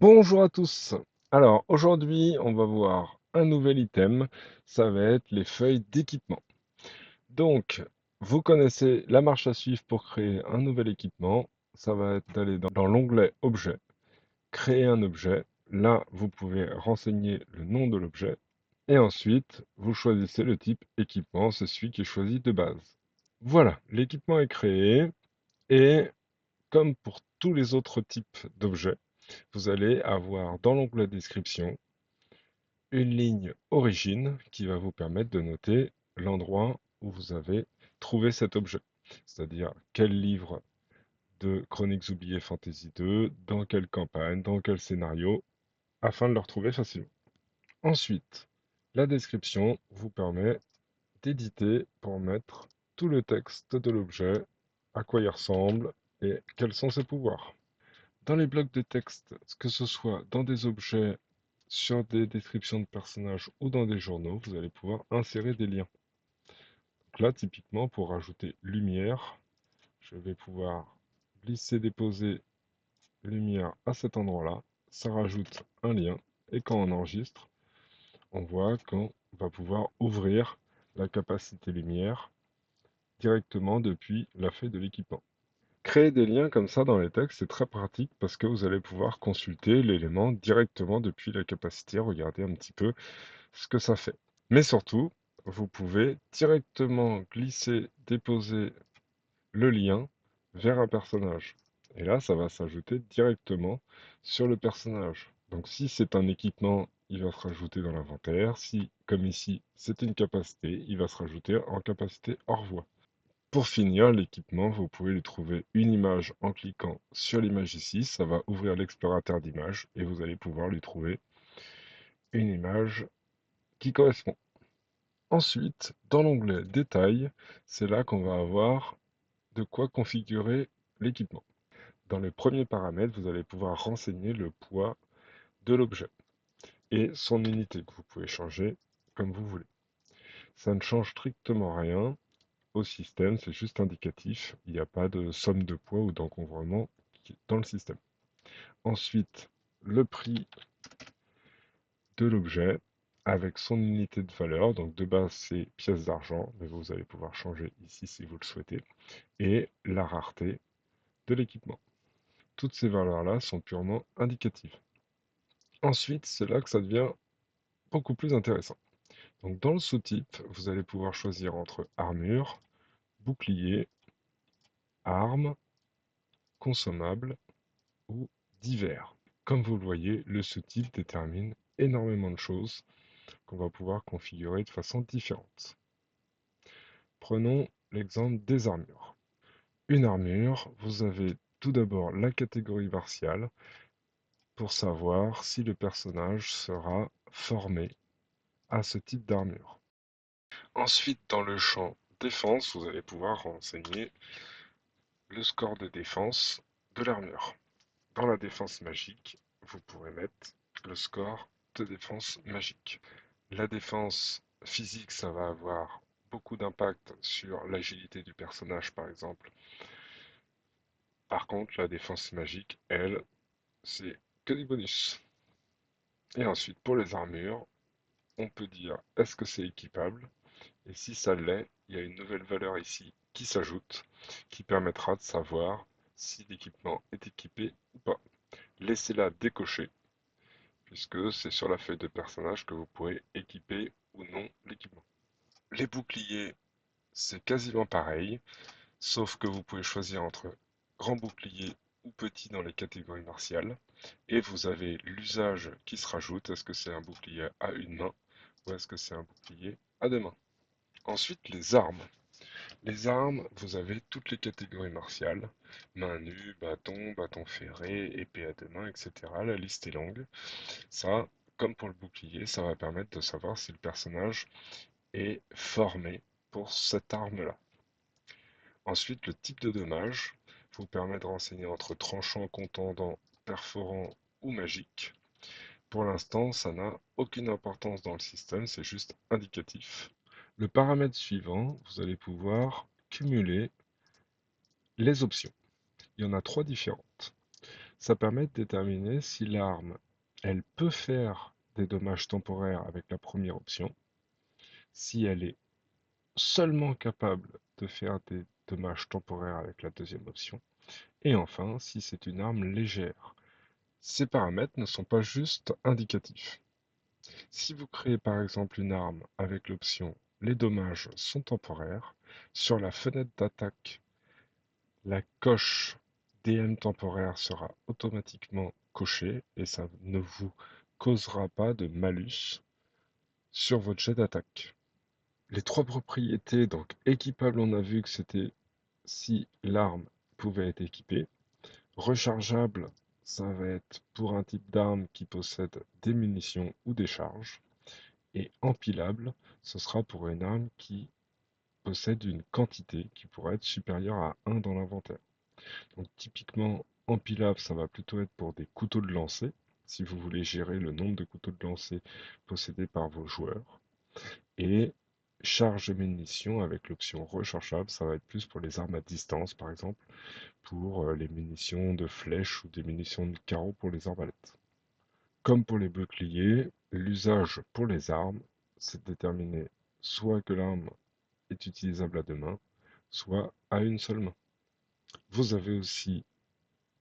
Bonjour à tous. Alors aujourd'hui, on va voir un nouvel item. Ça va être les feuilles d'équipement. Donc, vous connaissez la marche à suivre pour créer un nouvel équipement. Ça va être d'aller dans l'onglet Objet, créer un objet. Là, vous pouvez renseigner le nom de l'objet. Et ensuite, vous choisissez le type équipement. C'est celui qui est choisi de base. Voilà, l'équipement est créé. Et comme pour tous les autres types d'objets, vous allez avoir dans l'onglet description une ligne origine qui va vous permettre de noter l'endroit où vous avez trouvé cet objet. C'est-à-dire quel livre de Chroniques oubliées Fantasy 2, dans quelle campagne, dans quel scénario, afin de le retrouver facilement. Ensuite, la description vous permet d'éditer pour mettre tout le texte de l'objet, à quoi il ressemble et quels sont ses pouvoirs. Dans les blocs de texte, que ce soit dans des objets, sur des descriptions de personnages ou dans des journaux, vous allez pouvoir insérer des liens. Donc là, typiquement, pour rajouter lumière, je vais pouvoir glisser, déposer lumière à cet endroit-là. Ça rajoute un lien. Et quand on enregistre, on voit qu'on va pouvoir ouvrir la capacité lumière directement depuis la feuille de l'équipement. Créer des liens comme ça dans les textes, c'est très pratique parce que vous allez pouvoir consulter l'élément directement depuis la capacité, regarder un petit peu ce que ça fait. Mais surtout, vous pouvez directement glisser, déposer le lien vers un personnage. Et là, ça va s'ajouter directement sur le personnage. Donc si c'est un équipement, il va se rajouter dans l'inventaire. Si, comme ici, c'est une capacité, il va se rajouter en capacité hors voie. Pour finir, l'équipement, vous pouvez lui trouver une image en cliquant sur l'image ici. Ça va ouvrir l'explorateur d'images et vous allez pouvoir lui trouver une image qui correspond. Ensuite, dans l'onglet Détails, c'est là qu'on va avoir de quoi configurer l'équipement. Dans les premiers paramètres, vous allez pouvoir renseigner le poids de l'objet et son unité que vous pouvez changer comme vous voulez. Ça ne change strictement rien au système, c'est juste indicatif. Il n'y a pas de somme de poids ou d'encombrement dans le système. Ensuite, le prix de l'objet avec son unité de valeur. Donc de base, c'est pièces d'argent, mais vous allez pouvoir changer ici si vous le souhaitez. Et la rareté de l'équipement. Toutes ces valeurs-là sont purement indicatives. Ensuite, c'est là que ça devient beaucoup plus intéressant. Donc dans le sous-type, vous allez pouvoir choisir entre armure, bouclier, arme, consommable ou divers. Comme vous le voyez, le sous-type détermine énormément de choses qu'on va pouvoir configurer de façon différente. Prenons l'exemple des armures. Une armure, vous avez tout d'abord la catégorie martiale pour savoir si le personnage sera formé à ce type d'armure. Ensuite, dans le champ défense, vous allez pouvoir renseigner le score de défense de l'armure. Dans la défense magique, vous pourrez mettre le score de défense magique. La défense physique, ça va avoir beaucoup d'impact sur l'agilité du personnage, par exemple. Par contre, la défense magique, elle, c'est que des bonus. Et ensuite, pour les armures, on peut dire est-ce que c'est équipable? Et si ça l'est, il y a une nouvelle valeur ici qui s'ajoute, qui permettra de savoir si l'équipement est équipé ou pas. Laissez-la décocher, puisque c'est sur la feuille de personnage que vous pourrez équiper ou non l'équipement. Les boucliers, c'est quasiment pareil, sauf que vous pouvez choisir entre grand bouclier ou petit dans les catégories martiales. Et vous avez l'usage qui se rajoute. Est-ce que c'est un bouclier à une main ou est-ce que c'est un bouclier à deux mains? Ensuite, les armes. Les armes, vous avez toutes les catégories martiales. Main nue, bâton, bâton ferré, épée à deux mains, etc. La liste est longue. Ça, comme pour le bouclier, ça va permettre de savoir si le personnage est formé pour cette arme-là. Ensuite, le type de dommage vous permet de renseigner entre tranchant, contondant, perforant ou magique. Pour l'instant, ça n'a aucune importance dans le système, c'est juste indicatif. Le paramètre suivant, vous allez pouvoir cumuler les options. Il y en a trois différentes. Ça permet de déterminer si l'arme, elle peut faire des dommages temporaires avec la première option, si elle est seulement capable de faire des dommages temporaires avec la deuxième option, et enfin si c'est une arme légère. Ces paramètres ne sont pas juste indicatifs. Si vous créez par exemple une arme avec l'option les dommages sont temporaires, sur la fenêtre d'attaque, la coche DM temporaire sera automatiquement cochée et ça ne vous causera pas de malus sur votre jet d'attaque. Les trois propriétés, donc équipable, on a vu que c'était si l'arme pouvait être équipée. Rechargeable, ça va être pour un type d'arme qui possède des munitions ou des charges. Et empilable, ce sera pour une arme qui possède une quantité qui pourrait être supérieure à 1 dans l'inventaire. Donc typiquement, empilable, ça va plutôt être pour des couteaux de lancer, si vous voulez gérer le nombre de couteaux de lancer possédés par vos joueurs. Et charge de munitions avec l'option rechargeable, ça va être plus pour les armes à distance, par exemple, pour les munitions de flèches ou des munitions de carreau pour les arbalètes. Comme pour les boucliers, l'usage pour les armes, c'est de déterminer soit que l'arme est utilisable à deux mains, soit à une seule main. Vous avez aussi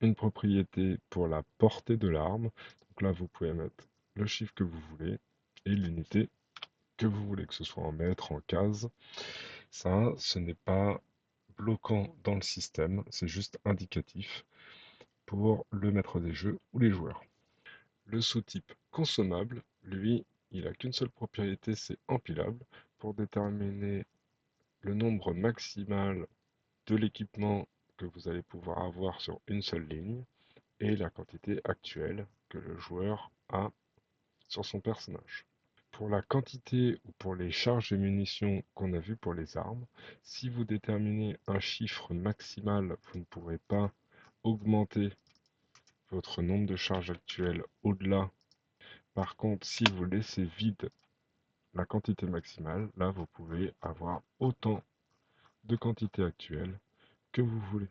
une propriété pour la portée de l'arme. Donc là, vous pouvez mettre le chiffre que vous voulez et l'unité que vous voulez, que ce soit en mètres, en cases. Ça, ce n'est pas bloquant dans le système, c'est juste indicatif pour le maître des jeux ou les joueurs. Le sous-type consommable, lui, il n'a qu'une seule propriété, c'est empilable, pour déterminer le nombre maximal de l'équipement que vous allez pouvoir avoir sur une seule ligne et la quantité actuelle que le joueur a sur son personnage. Pour la quantité ou pour les charges et munitions qu'on a vues pour les armes, si vous déterminez un chiffre maximal, vous ne pourrez pas augmenter votre nombre de charges actuelles au-delà. Par contre, si vous laissez vide la quantité maximale, là vous pouvez avoir autant de quantité actuelle que vous voulez.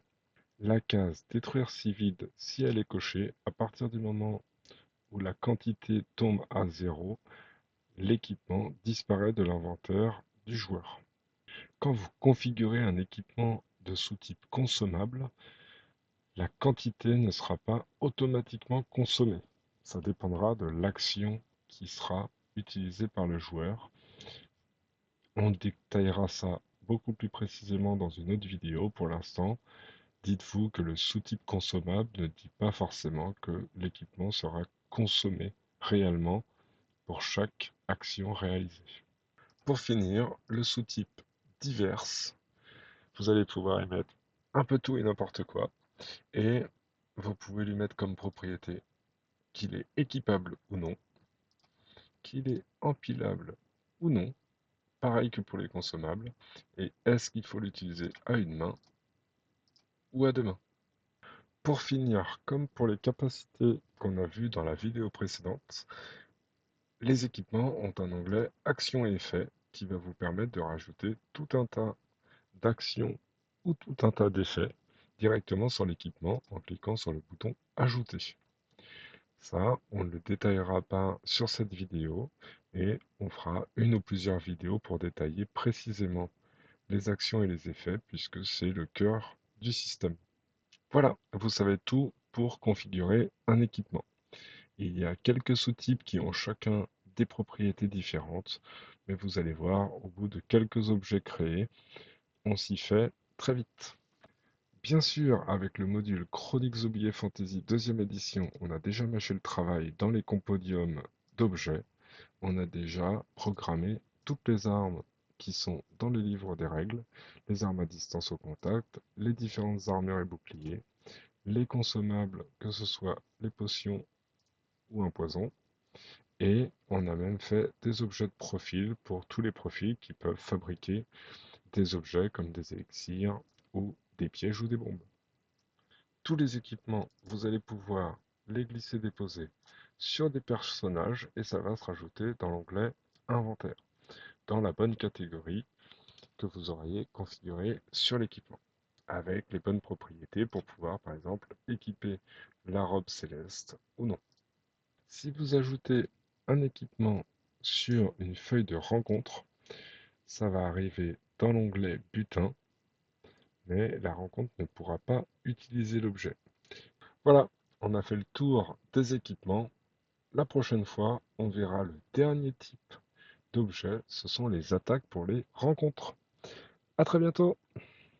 La case détruire si vide, si elle est cochée, à partir du moment où la quantité tombe à zéro, l'équipement disparaît de l'inventaire du joueur. Quand vous configurez un équipement de sous-type consommable, la quantité ne sera pas automatiquement consommée. Ça dépendra de l'action qui sera utilisée par le joueur. On détaillera ça beaucoup plus précisément dans une autre vidéo. Pour l'instant, dites-vous que le sous-type consommable ne dit pas forcément que l'équipement sera consommé réellement pour chaque action réalisée. Pour finir, le sous-type divers, vous allez pouvoir y mettre un peu tout et n'importe quoi, et vous pouvez lui mettre comme propriété qu'il est équipable ou non, qu'il est empilable ou non, pareil que pour les consommables, et est-ce qu'il faut l'utiliser à une main ou à deux mains. Pour finir, comme pour les capacités qu'on a vues dans la vidéo précédente, les équipements ont un onglet Actions et effets qui va vous permettre de rajouter tout un tas d'actions ou tout un tas d'effets directement sur l'équipement en cliquant sur le bouton Ajouter. Ça, on ne le détaillera pas sur cette vidéo et on fera une ou plusieurs vidéos pour détailler précisément les actions et les effets puisque c'est le cœur du système. Voilà, vous savez tout pour configurer un équipement. Il y a quelques sous-types qui ont chacun des propriétés différentes, mais vous allez voir, au bout de quelques objets créés, on s'y fait très vite. Bien sûr, avec le module Chroniques oubliées Fantasy 2e édition, on a déjà mâché le travail dans les compodiums d'objets. On a déjà programmé toutes les armes qui sont dans les livres des règles, les armes à distance au contact, les différentes armures et boucliers, les consommables, que ce soit les potions ou un poison, et on a même fait des objets de profil pour tous les profils qui peuvent fabriquer des objets comme des élixirs ou des pièges ou des bombes. Tous les équipements, vous allez pouvoir les glisser-déposer sur des personnages et ça va se rajouter dans l'onglet Inventaire, dans la bonne catégorie que vous auriez configurée sur l'équipement. avec les bonnes propriétés pour pouvoir, par exemple, équiper la robe céleste ou non. Si vous ajoutez un équipement sur une feuille de rencontre, ça va arriver dans l'onglet butin, mais la rencontre ne pourra pas utiliser l'objet. Voilà, on a fait le tour des équipements. La prochaine fois, on verra le dernier type d'objet, ce sont les attaques pour les rencontres. À très bientôt!